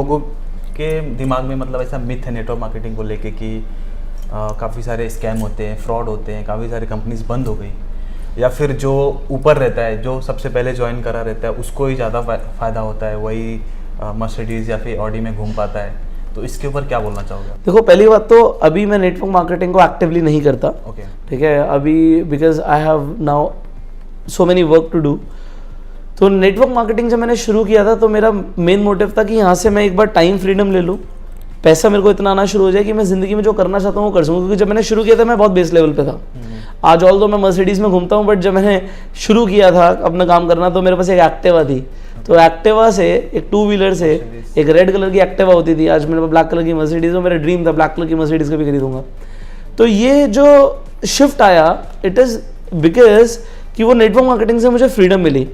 लोगों के दिमाग में मतलब ऐसा मिथ है नेटवर्क मार्केटिंग को लेके कि काफ़ी सारे स्कैम होते हैं, फ्रॉड होते हैं, काफ़ी सारी कंपनीज बंद हो गई, या फिर जो ऊपर रहता है, जो सबसे पहले ज्वाइन करा रहता है, उसको ही ज़्यादा फ़ायदा होता है, वही मर्सिडीज़ या फिर ऑडी में घूम पाता है। तो इसके ऊपर क्या बोलना चाहोगे? देखो, पहली बात तो अभी मैं नेटवर्क मार्केटिंग को एक्टिवली नहीं करता। ओके, ठीक है, अभी because I have now so many work to do. तो नेटवर्क मार्केटिंग जब मैंने शुरू किया था तो मेरा मेन मोटिव था कि यहाँ से मैं एक बार टाइम फ्रीडम ले लूँ, पैसा मेरे को इतना आना शुरू हो जाए कि मैं ज़िंदगी में जो करना चाहता हूँ वो कर सकूँ। क्योंकि जब मैंने शुरू किया था मैं बहुत बेस लेवल पे था। आज ऑल दो मैं मर्सिडीज़ में घूमता हूँ, बट जब मैंने शुरू किया था अपना काम करना तो मेरे पास एक एक्टिवा थी। तो एक्टिवा से, एक टू व्हीलर से, एक रेड कलर की एक्टिवा होती थी, आज मेरे पास ब्लैक कलर की मर्सिडीज़ हो। मेरा ड्रीम था ब्लैक कलर की मर्सिडीज़ कभी खरीदूंगा। तो ये जो शिफ्ट आया, इट इज़ बिकॉज कि वो नेटवर्क मार्केटिंग से मुझे फ्रीडम मिली।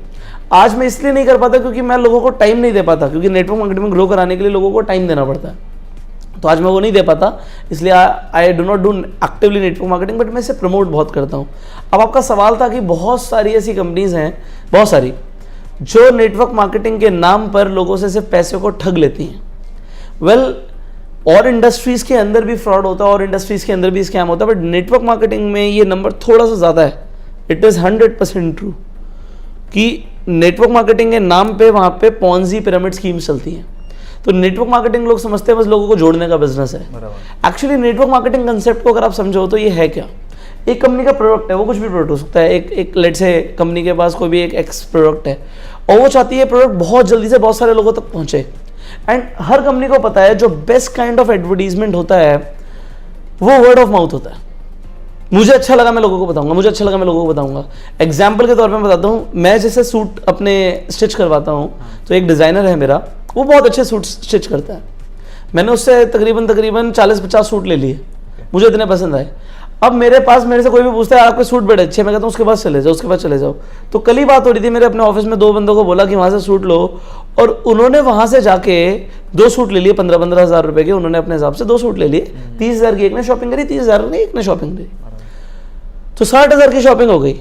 आज मैं इसलिए नहीं कर पाता क्योंकि मैं लोगों को टाइम नहीं दे पाता, क्योंकि नेटवर्क मार्केटिंग में ग्रो कराने के लिए लोगों को टाइम देना पड़ता है। तो आज मैं वो नहीं दे पाता, इसलिए I do not do actively network marketing, but मैं इसे प्रमोट बहुत करता हूँ। अब आपका सवाल था कि बहुत सारी ऐसी कंपनीज हैं, बहुत सारी, जो नेटवर्क मार्केटिंग के नाम पर लोगों से सिर्फ पैसे को ठग लेती हैं। वेल, और इंडस्ट्रीज के अंदर भी फ्रॉड होता है, और इंडस्ट्रीज के अंदर भी स्कैम होता है, बट नेटवर्क मार्केटिंग में ये नंबर थोड़ा सा ज़्यादा है। इट इज़ 100% ट्रू कि नेटवर्क मार्केटिंग के नाम पे वहाँ पे पॉन्जी पिरामिड स्कीम्स चलती हैं। तो नेटवर्क मार्केटिंग लोग समझते हैं बस लोगों को जोड़ने का बिजनेस है। एक्चुअली नेटवर्क मार्केटिंग कंसेप्ट को अगर आप समझो तो ये है क्या? एक कंपनी का प्रोडक्ट है, वो कुछ भी प्रोडक्ट हो सकता है। एक लेट से कंपनी के पास कोई भी एक एक्स प्रोडक्ट है और वो चाहती है प्रोडक्ट बहुत जल्दी से बहुत सारे लोगों तक पहुंचे। एंड हर कंपनी को पता है जो बेस्ट काइंड ऑफ एडवर्टीजमेंट होता है वो वर्ड ऑफ माउथ होता है। मुझे अच्छा लगा मैं लोगों को बताऊंगा, मुझे अच्छा लगा मैं लोगों को बताऊंगा। एग्जाम्पल के तौर पर मैं बताता हूँ, मैं जैसे सूट अपने स्टिच करवाता हूँ तो एक डिज़ाइनर है मेरा, वो बहुत अच्छे सूट स्टिच करता है। मैंने उससे तकरीबन 40-50 सूट ले लिए, मुझे इतने पसंद आए। अब मेरे से कोई भी पूछता है आपके सूट बड़े अच्छे, मैं कहता हूँ उसके पास चले जाओ, उसके पास चले जाओ। तो कल ही बात हो रही थी, मेरे अपने ऑफिस में 2 बंदों को बोला कि वहाँ से सूट लो, और उन्होंने वहाँ से जाके 2 सूट ले लिए 15-15 हज़ार रुपए के। उन्होंने अपने हिसाब से 2 सूट ले लिए, 30,000 की एक ने शॉपिंग करी, 30,000 की एक ने शॉपिंग करी, तो 60,000 की शॉपिंग हो गई।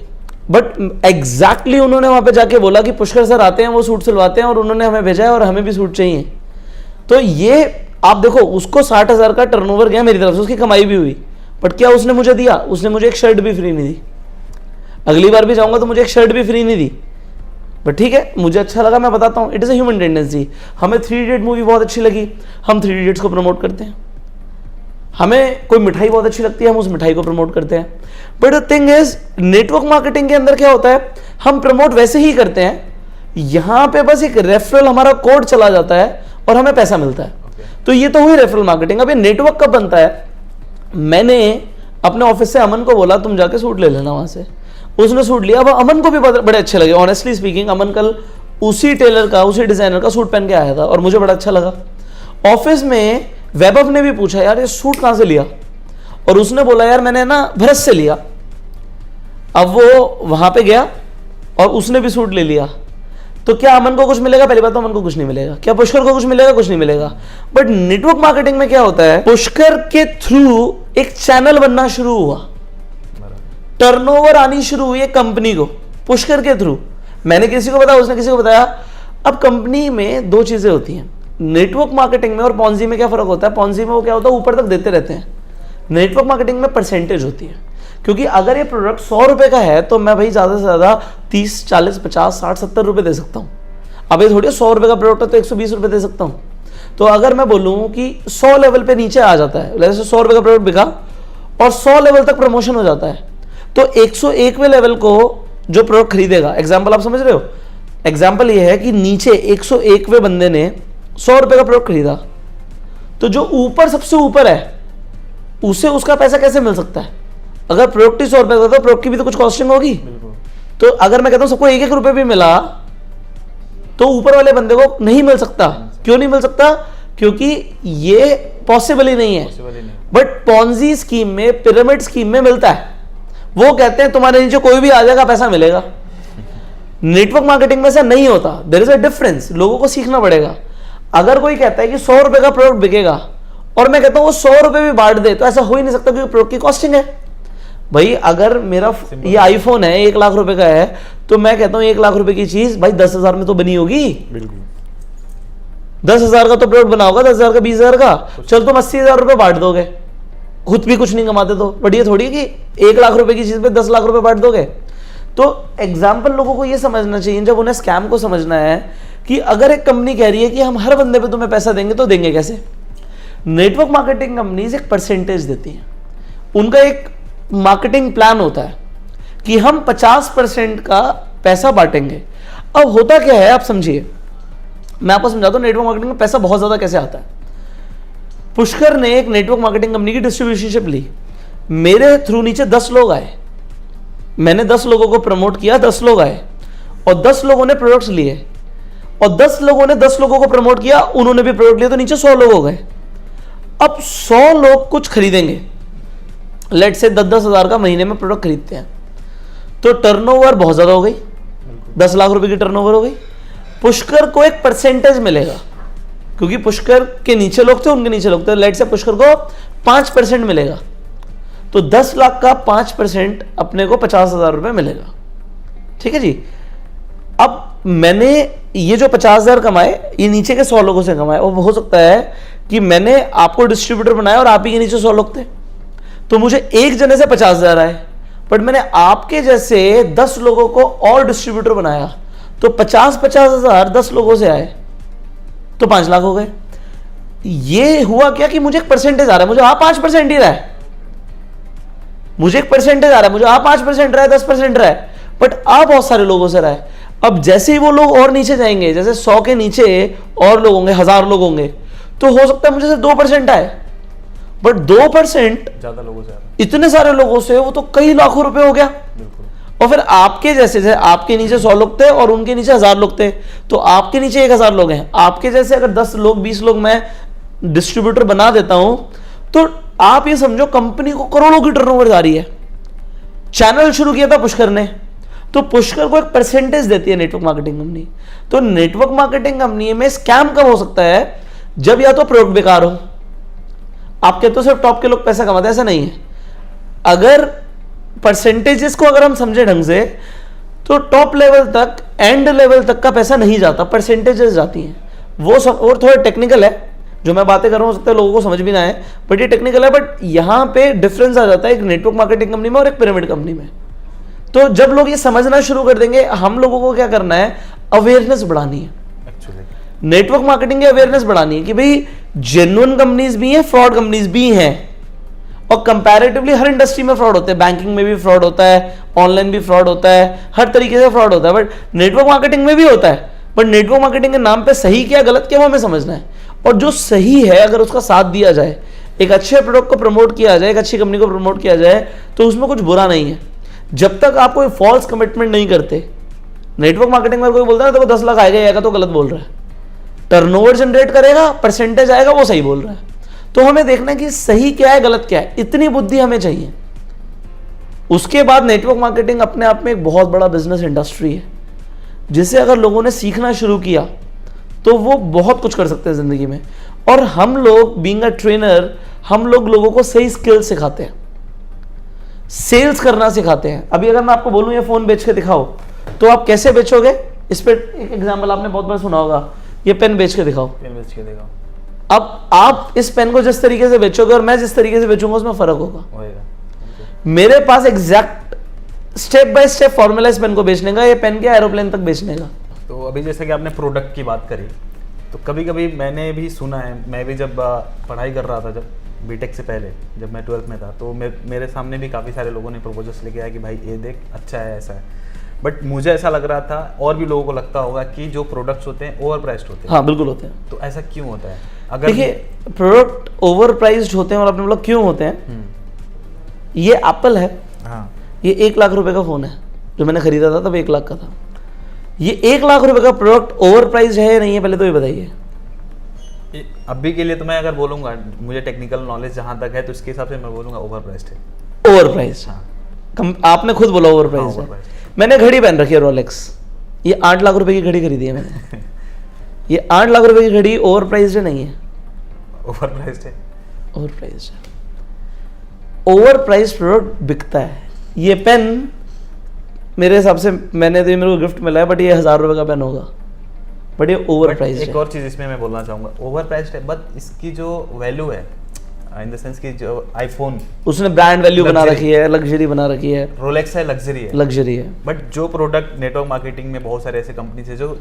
बट एग्जैक्टली उन्होंने वहाँ पे जाके बोला कि पुष्कर सर आते हैं, वो सूट सिलवाते हैं, और उन्होंने हमें भेजा है और हमें भी सूट चाहिए। तो ये आप देखो, उसको 60,000 का टर्नओवर गया मेरी तरफ से, उसकी कमाई भी हुई, बट क्या उसने मुझे दिया? उसने मुझे एक शर्ट भी फ्री नहीं दी। अगली बार भी जाऊंगा तो मुझे एक शर्ट भी फ्री नहीं दी, बट ठीक है, मुझे अच्छा लगा, मैं बताता हूँ। It is a human tendency. हमें 3 इडियट मूवी बहुत अच्छी लगी, हम 3 इडियट्स को प्रमोट करते हैं। हमें कोई मिठाई बहुत अच्छी लगती है, हम उस मिठाई को प्रमोट करते हैं। But the thing is, network marketing के अंदर क्या होता है, हम प्रमोट वैसे ही करते हैं, यहां पे बस एक रेफरल हमारा कोड चला जाता है और हमें पैसा मिलता है। तो ये तो हुई रेफरल मार्केटिंग। अब ये नेटवर्क कब बनता है? मैंने अपने ऑफिस से अमन को बोला तुम जाके सूट ले लेना वहां से, उसने सूट लिया। अब अमन को भी बड़े अच्छे लगे। ऑनेस्टली स्पीकिंग, अमन कल उसी टेलर का, उसी डिजाइनर का सूट पहन के आया था और मुझे बड़ा अच्छा लगा। ऑफिस में वैभव ने भी पूछा यार ये सूट कहां से लिया, और उसने बोला यार मैंने ना भरत से लिया। अब वो वहां पे गया और उसने भी सूट ले लिया। तो क्या अमन को कुछ मिलेगा? पहली बात तो अमन को कुछ नहीं मिलेगा। क्या पुष्कर को कुछ मिलेगा? कुछ नहीं मिलेगा। बट नेटवर्क मार्केटिंग में क्या होता है, पुष्कर के थ्रू एक चैनल बनना शुरू हुआ, टर्नओवर आनी शुरू हुई है कंपनी को पुष्कर के थ्रू। मैंने किसी को बताया, उसने किसी को बताया। अब कंपनी में 2 चीजें होती हैं, नेटवर्क मार्केटिंग में और पॉन्जी में क्या फर्क होता है? पॉन्जी में वो क्या होता है, ऊपर तक देते रहते हैं। नेटवर्क मार्केटिंग में परसेंटेज होती है, क्योंकि अगर ये प्रोडक्ट 100 रुपए का है तो मैं भाई ज्यादा से ज्यादा 30, 40, 50, 60, 70 रुपए दे सकता हूं। अब ये थोड़ी 100 रुपए का प्रोडक्ट है तो 120 रुपए दे सकता हूं। तो अगर मैं बोलूं कि 100 लेवल पे नीचे आ जाता है, जैसे 100 रुपए का प्रोडक्ट बिका और 100 लेवल तक प्रमोशन हो जाता है, तो 101वें लेवल को जो प्रोडक्ट खरीदेगा, एग्जाम्पल आप समझ रहे हो, एग्जाम्पल ये है कि नीचे 101वें बंदे ने 100 रुपए का प्रोडक्ट खरीदा, तो जो ऊपर सबसे ऊपर है उसे उसका पैसा कैसे मिल सकता है? अगर प्रोडक्ट ही 100 रुपए का, तो प्रोडक्ट की भी तो कुछ कॉस्टिंग होगी। तो अगर मैं कहता हूं सबको 1-1 रुपए भी मिला तो ऊपर वाले बंदे को नहीं मिल सकता। क्यों नहीं मिल सकता? क्योंकि ये पॉसिबल ही नहीं है। बट पॉन्जी स्कीम में, पिरामिड स्कीम में मिलता है। वो कहते हैं तुम्हारे नीचे कोई भी आ जाएगा, पैसा मिलेगा। नेटवर्क मार्केटिंग में ऐसा नहीं होता। देयर इज अ डिफरेंस, लोगों को सीखना पड़ेगा। अगर कोई कहता है कि 100 रुपए का प्रोडक्ट बिकेगा और मैं कहता हूं वो 100 रुपए भी बांट दे, तो ऐसा हो ही नहीं सकता, क्योंकि प्रोडक्ट की कॉस्टिंग है। भाई अगर मेरा ये आईफोन है 1 लाख रुपए का है, तो मैं कहता हूं 1 लाख रुपए की चीज भाई 10,000 में तो बनी होगी। 10,000 का तो प्रोडक्ट बना होगा, 10,000 का, 20,000 का, चल तुम 80,000 रुपये बांट दोगे, खुद भी कुछ नहीं कमाते तो, बट ये थोड़ी कि 1 लाख रुपए की चीज पे 10 लाख रुपए बांट दोगे। तो एग्जाम्पल लोगों को ये समझना चाहिए जब उन्हें स्कैम को समझना है कि अगर एक कंपनी कह रही है कि हम हर बंदे पे तुम्हें पैसा देंगे तो देंगे कैसे। नेटवर्क मार्केटिंग कंपनीज एक परसेंटेज देती हैं, उनका एक मार्केटिंग प्लान होता है कि हम 50% का पैसा बांटेंगे। अब होता क्या है आप समझिए, मैं आपको समझाता हूं नेटवर्क मार्केटिंग में पैसा बहुत ज्यादा कैसे आता है। पुष्कर ने एक नेटवर्क मार्केटिंग कंपनी की डिस्ट्रीब्यूशनशिप ली, मेरे थ्रू नीचे 10 लोग आए, मैंने 10 लोगों को प्रमोट किया, 10 लोग आए और 10 लोगों ने प्रोडक्ट्स लिए और 10 लोगों ने 10 लोगों को प्रमोट किया, उन्होंने भी प्रोडक्ट लिए, तो नीचे 100 लोग हो गए। अब 100 लोग कुछ खरीदेंगे, लेट से 10-10 हज़ार का महीने में प्रोडक्ट खरीदते हैं, तो टर्नओवर बहुत ज्यादा हो गई, 10 लाख रुपए की टर्नओवर हो गई। पुष्कर को एक परसेंटेज मिलेगा क्योंकि पुष्कर के नीचे लोग थे, उनके नीचे लोग थे, लेट से पुष्कर को 5% मिलेगा, तो 10 लाख का 5% अपने को 50,000 रुपए मिलेगा। ठीक है जी। अब मैंने ये जो 50,000 कमाए ये नीचे के 100 लोगों से कमाए, और हो सकता है कि मैंने आपको डिस्ट्रीब्यूटर बनाया और आप ही के नीचे 100 लोग थे, तो मुझे एक जने से 50,000 आए, बट मैंने आपके जैसे 10 लोगों को और डिस्ट्रीब्यूटर बनाया, तो 50,000 10 लोगों से आए तो 5 लाख हो गए। ये हुआ क्या कि मुझे एक परसेंटेज आ रहा है, मुझे 5% ही रहा है, मुझे एक परसेंटेज आ रहा है, मुझे 5% रहा है, 10% रहा है, बट बहुत सारे लोगों से रहा है। अब जैसे ही वो लोग और नीचे जाएंगे, जैसे 100 के नीचे और लोग होंगे, 1000 लोग होंगे, तो हो सकता है मुझे सिर्फ 2% आए, बट 2% ज्यादा लोगों से, इतने सारे लोगों से वो तो कई लाखों रुपए हो गया। और फिर आपके जैसे आपके नीचे 100 लोग थे और उनके नीचे 1000 लोग थे, तो आपके नीचे 1000 लोग हैं, आपके जैसे अगर 10 लोग 20 लोग मैं डिस्ट्रीब्यूटर बना देता हूं, तो आप ये समझो कंपनी को करोड़ों की टर्नओवर जा रही है। चैनल शुरू किया था पुष्कर ने, तो पुष्कर को एक परसेंटेज देती है नेटवर्क मार्केटिंग कंपनी। तो नेटवर्क मार्केटिंग कंपनी में स्कैम कब हो सकता है, जब या तो प्रोडक्ट बेकार हो, आप कहते हो सिर्फ टॉप के लोग पैसा कमाते हैं, ऐसा नहीं है। अगर परसेंटेजेस को अगर हम समझे ढंग से, तो टॉप लेवल तक, एंड लेवल तक का पैसा नहीं जाता, परसेंटेजेस जाती हैं। वो सब और थोड़ा टेक्निकल है, जो मैं बातें कर रहा हूं, हो सकता है लोगों को समझ भी ना आए, बट ये टेक्निकल है। बट यहां पे डिफरेंस आ जाता है एक नेटवर्क मार्केटिंग कंपनी में और एक पिरामिड कंपनी में। तो जब लोग ये समझना शुरू कर देंगे, हम लोगों को क्या करना है, अवेयरनेस बढ़ानी है। एक्चुअली नेटवर्क मार्केटिंग की अवेयरनेस बढ़ानी है कि भाई जेन्युइन कंपनीज भी हैं, फ्रॉड कंपनीज भी हैं, और कंपैरेटिवली हर इंडस्ट्री में फ्रॉड होते हैं, बैंकिंग में भी फ्रॉड होता है, ऑनलाइन भी फ्रॉड होता है, हर तरीके से फ्रॉड होता है, बट नेटवर्क मार्केटिंग में भी होता है। बट नेटवर्क मार्केटिंग के नाम पे सही क्या गलत क्या वो हमें समझना है, और जो सही है अगर उसका साथ दिया जाए, एक अच्छे प्रोडक्ट को प्रमोट किया जाए, एक अच्छी कंपनी को प्रमोट किया जाए, तो उसमें कुछ बुरा नहीं है, जब तक आप कोई फॉल्स कमिटमेंट नहीं करते। नेटवर्क मार्केटिंग में कोई बोलता है ना, तो 10 लाख आएगा, तो गलत बोल रहा है। टर्नओवर जनरेट करेगा, परसेंटेज आएगा, वो सही बोल रहा है। तो हमें देखना है कि सही क्या है, गलत क्या है, इतनी बुद्धि हमें चाहिए। उसके बाद नेटवर्क मार्केटिंग अपने आप में एक बहुत बड़ा बिजनेस इंडस्ट्री है, जिसे अगर लोगों ने सीखना शुरू किया तो वो बहुत कुछ कर सकते हैं जिंदगी में। और हम लोग बीइंग अ ट्रेनर, हम लोग लोगों को सही स्किल्स सिखाते हैं, सेल्स करना सिखाते हैं। अभी अगर मैं आपको बोलूं ये फोन बेच के दिखाओ, तो आप कैसे बेचोगे? इस पे एक एग्जाम्पल आपने बहुत बार सुना होगा, ये पेन बेच के दिखाओ, पेन बेच के दिखाओ। अब आप इस पेन को जिस तरीके से बेचोगे और मैं जिस तरीके से बेचूंगा, उसमें फर्क होगा। मेरे पास exact step by step formula इस पेन को बेचने का, ये पेन के एरोप्लेन तक बेचने का। तो अभी जैसे कि आपने प्रोडक्ट की बात करी, तो कभी कभी मैंने भी सुना है, मैं भी जब पढ़ाई कर रहा था, जब बीटेक से पहले, जब मैं 12th में था, तो मेरे सामने भी काफ़ी सारे लोगों ने प्रपोजल्स लेके आया कि भाई ये देख अच्छा है, ऐसा है। बट मुझे ऐसा लग रहा था, और भी लोगों को लगता होगा, कि जो प्रोडक्ट्स होते हैं ओवर प्राइस्ड होते हैं। हाँ बिल्कुल होते हैं। तो ऐसा क्यों होता है? अगर देखिए प्रोडक्ट ओवर प्राइस्ड होते हैं, और आपने बोला क्यों होते हैं, ये एप्पल है, हाँ, ये 1 लाख रुपए का फोन है, जो मैंने खरीदा था तब 1 लाख का था। ये 1 लाख रुपए का प्रोडक्ट ओवर प्राइस्ड है या नहीं है, पहले तो ये बताइए। अभी के लिए तो मैं अगर बोलूंगा, मुझे टेक्निकल नॉलेज जहां तक है, तो इसके हिसाब से मैं बोलूंगा ओवर प्राइस्ड है। ओवर प्राइस्ड, हाँ, आपने खुद बोला ओवर प्राइस्ड है। मैंने घड़ी पहन रखी है रोलेक्स, ये 8 लाख रुपए की घड़ी खरीदी है मैंने। ये 8 लाख रुपए की घड़ी ओवर प्राइस्ड नहीं है? ओवर प्राइस्ड है। ओवर प्राइस्ड है। ओवर प्राइस्ड प्रोडक्ट बिकता है। ये पेन मेरे हिसाब से, मैंने तो मेरे को गिफ्ट मिला है, बट ये 1000 रुपए का पेन होगा, बट ये ओवर But प्राइस एक और चीज़ इसमें मैं बोलना चाहूँगा, ओवर प्राइस्ड है बट इसकी जो वैल्यू है इन द सेंस कि जो आईफोन उसने ब्रांड वैल्यू बना Luxury. रखी है, लग्जरी बना रखी है, रोलेक्स है, लग्जरी है, लग्जरी है। बट जो प्रोडक्ट नेटवर्क मार्केटिंग में बहुत सारे ऐसे कंपनीज है जो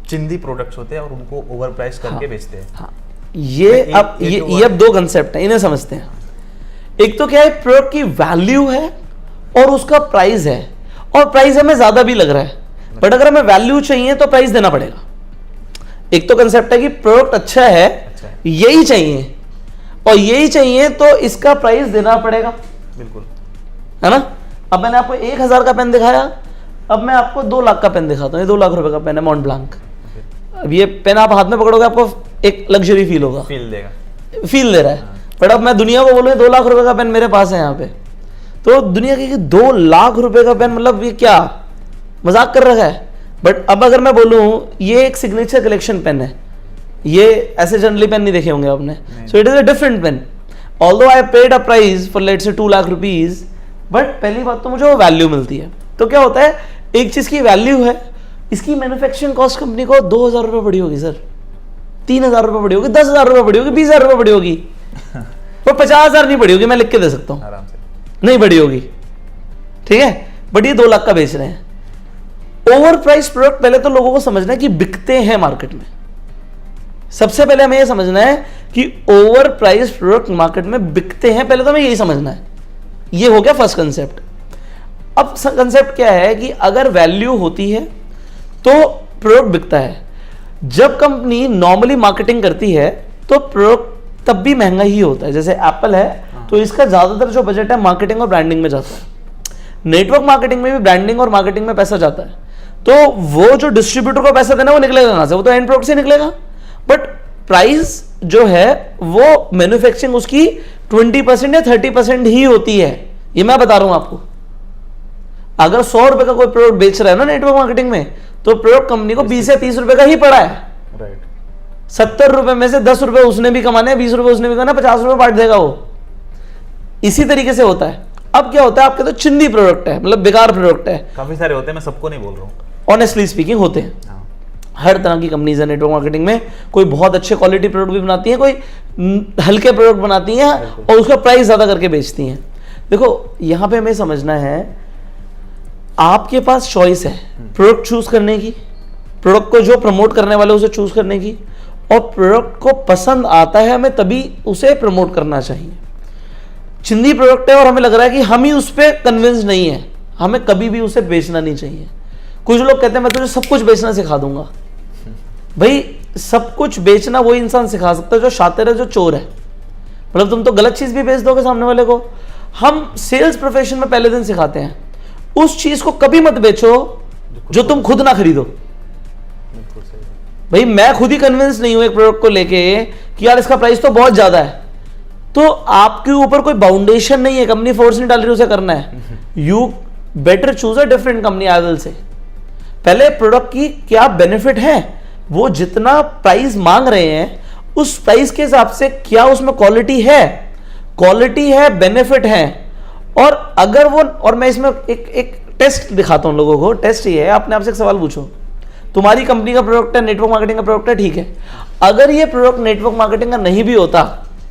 चिंदी प्रोडक्ट्स होते हैं और उनको ओवर प्राइस करके बेचते हैं। हाँ, ये अब दो कंसेप्ट हैं, इन्हें समझते हैं। एक तो क्या है, प्रोडक्ट की वैल्यू है और उसका प्राइस है, और प्राइस हमें ज्यादा भी लग रहा है, बट अगर हमें वैल्यू चाहिए तो प्राइस देना पड़ेगा। एक तो कंसेप्ट है कि प्रोडक्ट अच्छा है, यही चाहिए और यही चाहिए तो इसका प्राइस देना पड़ेगा, बिल्कुल, है ना। अब मैंने आपको 1000 का पेन दिखाया, अब मैं आपको 2 लाख का पेन दिखाता हूँ। ये 2 लाख रुपए का पेन है, मॉन्ट ब्लांक। अब ये पेन आप हाथ में पकड़ोगे, आपको एक लग्जरी फील होगा, फील देगा, फील दे रहा है। बट अब मैं दुनिया को बोलूँ 2 लाख रुपए का पेन मेरे पास है यहाँ पे, तो दुनिया की 2 लाख रुपए का पेन, मतलब ये क्या मजाक कर रखा है। बट अब अगर मैं बोलूँ ये एक सिग्नेचर कलेक्शन पेन है, ये ऐसे जनरली पेन नहीं देखे होंगे आपने, so it is a different pen. Although I paid a price for let's say 2 lakh rupees, but पहली बात तो मुझे वो वैल्यू मिलती है। तो क्या होता है, एक चीज की वैल्यू है, इसकी मैन्युफैक्चरिंग कॉस्ट कंपनी को 2000 रुपये पड़ी होगी सर, 3000 रुपये पड़ी होगी, 10,000 रुपये पड़ी होगी, 20,000 रुपये पड़ी होगी, वो 50,000 नहीं पड़ी होगी, मैं लिख के दे सकता हूँ, आराम से नहीं पड़ी होगी, ठीक है। बट ये 2 लाख का बेच रहे हैं। ओवर प्राइस प्रोडक्ट पहले तो लोगों को समझना है कि बिकते हैं मार्केट में। सबसे पहले हमें यह समझना है कि ओवर प्राइस प्रोडक्ट मार्केट में बिकते हैं, पहले तो हमें यही समझना है। ये हो गया फर्स्ट कंसेप्ट। अब कंसेप्ट क्या है कि अगर वैल्यू होती है तो प्रोडक्ट बिकता है। जब कंपनी नॉर्मली मार्केटिंग करती है तो प्रोडक्ट तब भी महंगा ही होता है। जैसे एप्पल है तो इसका ज्यादातर जो बजट है मार्केटिंग और ब्रांडिंग में जाता है। नेटवर्क मार्केटिंग में भी ब्रांडिंग और मार्केटिंग में पैसा जाता है, तो वो जो डिस्ट्रीब्यूटर को पैसा देना वो निकलेगा कहां से, वो तो एंड प्रोडक्ट से निकलेगा। बट प्राइस जो है वो मैन्युफैक्चरिंग उसकी 20% या 30% ही होती है। ये मैं बता रहा हूं आपको। अगर 100 रुपए का कोई प्रोडक्ट बेच रहा है ना नेटवर्क मार्केटिंग में, तो प्रोडक्ट कंपनी को 20 या 30 रुपए का ही पड़ा है। राइट, 70 रुपए में से 10 रुपए उसने भी कमाने हैं, 20 रुपए उसने भी कमाना, 50 रुपए बांट देगा वो। इसी तरीके से होता है। अब क्या होता है, आपके तो चिंदी प्रोडक्ट है, मतलब बेकार प्रोडक्ट है, काफी सारे होते हैं, मैं सबको नहीं बोल रहा हूँ, ऑनेस्टली स्पीकिंग होते हैं। हाँ, हर तरह की कंपनीज है नेटवर्क मार्केटिंग में। कोई बहुत अच्छे क्वालिटी प्रोडक्ट भी बनाती है, कोई हल्के प्रोडक्ट बनाती हैं और उसका प्राइस ज्यादा करके बेचती हैं। देखो यहां पे हमें समझना है, आपके पास चॉइस है प्रोडक्ट चूज करने की, प्रोडक्ट को जो प्रमोट करने वाले उसे चूज करने की, और प्रोडक्ट को पसंद आता है हमें तभी उसे प्रमोट करना चाहिए। चिंदी प्रोडक्ट है और हमें लग रहा है कि हम ही उस पर कन्विंस नहीं है, हमें कभी भी उसे बेचना नहीं चाहिए। कुछ लोग कहते हैं मैं तुझे सब कुछ बेचना सिखा दूंगा। भाई सब कुछ बेचना वही इंसान सिखा सकता है जो शातिर है, जो चोर है। मतलब तुम तो गलत चीज भी बेच दोगे सामने वाले को। हम सेल्स प्रोफेशन में पहले दिन सिखाते हैं, उस चीज को कभी मत बेचो जो तुम खुद ना खरीदो। बिल्कुल सही। भाई मैं खुद ही कन्विंस नहीं हूं एक प्रोडक्ट को लेके कि यार इसका प्राइस तो बहुत ज्यादा है, तो आपके ऊपर कोई बाउंडेशन नहीं है, कंपनी फोर्स नहीं डाल रही उसे करना है। You better choose a different company. I will say पहले प्रोडक्ट की क्या बेनिफिट है, वो जितना प्राइस मांग रहे हैं उस प्राइस के हिसाब से क्या उसमें क्वालिटी है, बेनिफिट है। और अगर वो, और मैं इसमें एक टेस्ट दिखाता हूं लोगों को। टेस्ट ये है, अपने आप से एक सवाल पूछो, तुम्हारी कंपनी का प्रोडक्ट है, नेटवर्क मार्केटिंग का प्रोडक्ट है, ठीक है, अगर ये प्रोडक्ट नेटवर्क मार्केटिंग का नहीं भी होता,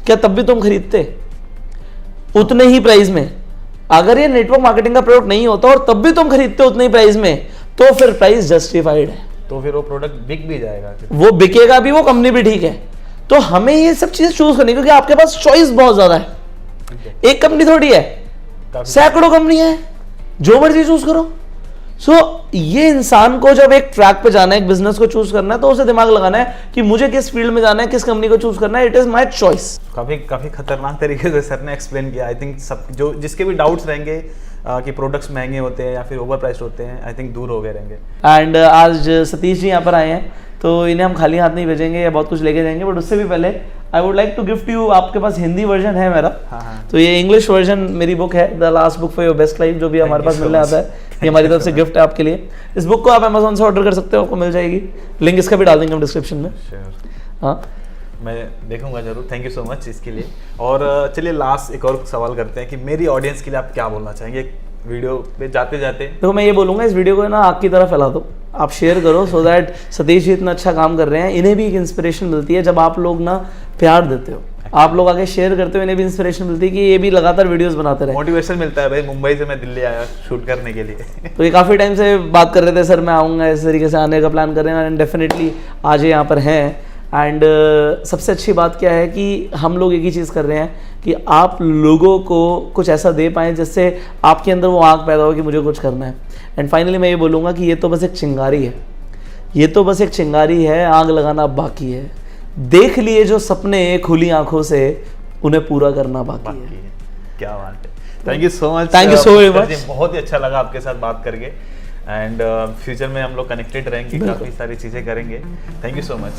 क्या तब भी तुम खरीदते उतने ही प्राइस में? अगर ये नेटवर्क मार्केटिंग का प्रोडक्ट नहीं होता और तब भी तुम खरीदते उतने ही प्राइस में, तो फिर प्राइस जस्टिफाइड है, तो फिर वो प्रोडक्ट बिक भी जाएगा, वो बिकेगा भी, वो कंपनी भी ठीक है। तो हमें ये सब चीजें चूज करनी, क्योंकि आपके पास चॉइस बहुत ज्यादा है। एक कंपनी थोड़ी है, सैकड़ों कंपनी है, जो मर्जी चूज करो। सो ये इंसान को जब एक ट्रैक पे जाना है, एक बिजनेस को चूज करना है, तो उसे दिमाग लगाना है कि मुझे किस फील्ड में जाना है, किस कंपनी को चूज करना है। It is my choice. काफी खतरनाक तरीके से सर ने एक्सप्लेन किया। आई थिंक सब जो जिसके भी डाउट्स रहेंगे कि प्रोडक्ट्स महंगे होते हैं या फिर ओवर प्राइस्ड होते हैं, आई थिंक दूर हो गए रहेंगे। एंड आज सतीश जी यहाँ पर आए हैं, तो इन्हें हम खाली हाथ नहीं भेजेंगे या बहुत कुछ लेके जाएंगे, बट उससे भी पहले I would like to gift you, आपके पास हिंदी वर्जन है मेरा, हाँ। तो ये इंग्लिश वर्जन मेरी बुक है, the last book for your best life, जो भी हमारे पास मिलने आता है, ये हमारी तरफ से गिफ्ट है आपके लिए। इस बुक को आप अमेजोन से ऑर्डर कर सकते हो, आपको मिल जाएगी, लिंक इसका भी डाल देंगे हम डिस्क्रिप्शन में। हाँ, मैं देखूंगा जरूर। थैंक यू सो मच इसके लिए। और चलिए लास्ट एक और सवाल करते हैं कि मेरी ऑडियंस के लिए आप क्या बोलना चाहेंगे वीडियो पे जाते जाते? देखो मैं ये बोलूंगा, इस वीडियो को ना आग की तरह फैला दो, आप शेयर करो सो दैट सतीश जी इतना अच्छा काम कर रहे हैं, इन्हें भी एक इंस्पिरेशन मिलती है जब आप लोग ना प्यार देते हो, आप लोग आगे शेयर करते हो, इन्हें भी इंस्पिरेशन मिलती है कि ये भी लगातार वीडियोस बनाते रहे। मोटिवेशन मिलता है भाई, मुंबई से मैं दिल्ली आया शूट करने के लिए। तो ये काफ़ी टाइम से बात कर रहे थे सर मैं आऊँगा, इस तरीके से आने का प्लान कर रहे हैं एंड डेफिनेटली आज ये यहाँ पर हैं। एंड सबसे अच्छी बात क्या है कि हम लोग एक ही चीज़ कर रहे हैं कि आप लोगों को कुछ ऐसा दे पाएँ जिससे आपके अंदर वो आग पैदा हो कि मुझे कुछ करना है। एंड फाइनली मैं ये बोलूँगा कि ये तो बस एक चिंगारी है, ये तो बस एक चिंगारी है, आग लगाना अब बाकी है। देख लिए जो सपने खुली आंखों से, उन्हें पूरा करना बाकी है। क्या बात है, thank you so much. Thank you so much, बहुत ही अच्छा लगा आपके साथ बात करके एंड फ्यूचर में हम लोग कनेक्टेड रहेंगे, काफ़ी सारी चीज़ें करेंगे। Thank you so much.